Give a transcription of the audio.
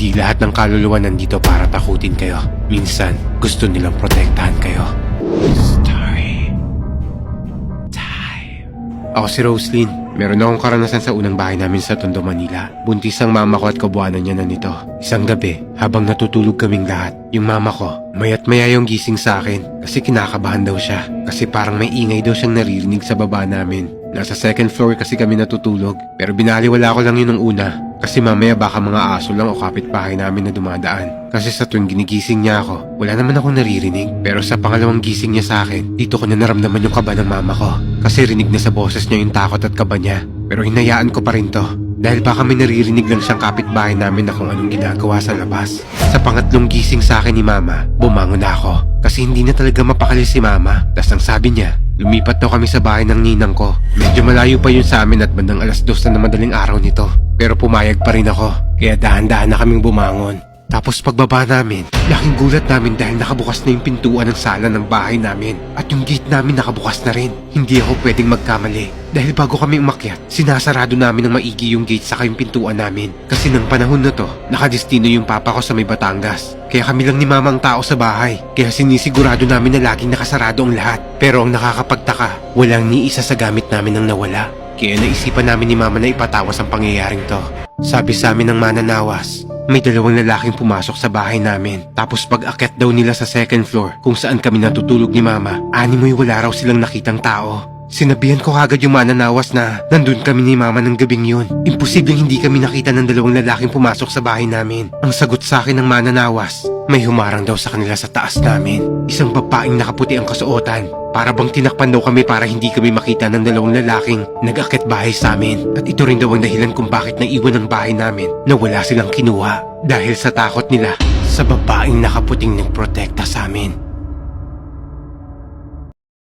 Hindi lahat ng kaluluwa nandito para takutin kayo. Minsan, gusto nilang protektahan kayo. Story time. Ako si Roslyn. Meron akong karanasan sa unang bahay namin sa Tondo, Manila. Buntis ang mama ko at kabuanan niya na nito. Isang gabi, habang natutulog kaming lahat, yung mama ko, maya't maya yung gising sa akin kasi kinakabahan daw siya. Kasi parang may ingay daw siyang naririnig sa baba namin. Nasa second floor kasi kami natutulog. Pero binaliwala ko lang yun ng una. Kasi mamaya baka mga aso lang o kapitbahay namin na dumadaan. Kasi sa tuwing ginigising niya ako, wala naman akong naririnig. Pero sa pangalawang gising niya sa akin, dito ko na naramdaman yung kaba ng mama ko. Kasi rinig na sa boses niya yung takot at kaba niya. Pero hinayaan ko pa rin to. Dahil baka may naririnig lang siyang kapitbahay namin na kung anong ginagawa sa labas. Sa pangatlong gising sa akin ni mama, bumangon na ako. Kasi hindi na talaga mapakali si mama. Tas ang sabi niya, lumipat daw kami sa bahay ng ninang ko. Medyo malayo pa yun sa amin at bandang 2:00 na madaling araw nito. Pero pumayag pa rin ako. Kaya dahan-dahan na kaming bumangon. Tapos pagbaba namin, laking gulat namin dahil nakabukas na yung pintuan ng sala ng bahay namin. At yung gate namin nakabukas na rin. Hindi ako pwedeng magkamali. Dahil bago kami umakyat, sinasarado namin ng maigi yung gate saka yung pintuan namin. Kasi ng panahon na to, nakadestino yung papa ko sa may Batangas. Kaya kami lang ni mama ang tao sa bahay. Kaya sinisigurado namin na laging nakasarado ang lahat. Pero ang nakakapagtaka, walang ni isa sa gamit namin ang nawala. Kaya naisipan namin ni mama na ipatawas ang pangyayaring to. Sabi sa amin ng mananawas, may dalawang lalaking pumasok sa bahay namin. Tapos pag-akyat daw nila sa second floor kung saan kami natutulog ni mama, animoy wala raw silang nakitang tao. Sinabihan ko kagad yung mananawas na nandun kami ni mama ng gabing yun. Imposibleng hindi kami nakita ng dalawang lalaking pumasok sa bahay namin. Ang sagot sa akin ng mananawas, may humarang daw sa kanila sa taas namin. Isang babaeng nakaputi ang kasuotan. Para bang tinakpan daw kami para hindi kami makita ng dalawang lalaking nag-akyat bahay sa amin. At ito rin daw ang dahilan kung bakit naiwan ang bahay namin na wala silang kinuha. Dahil sa takot nila sa babaeng nakaputing nagprotekta sa amin.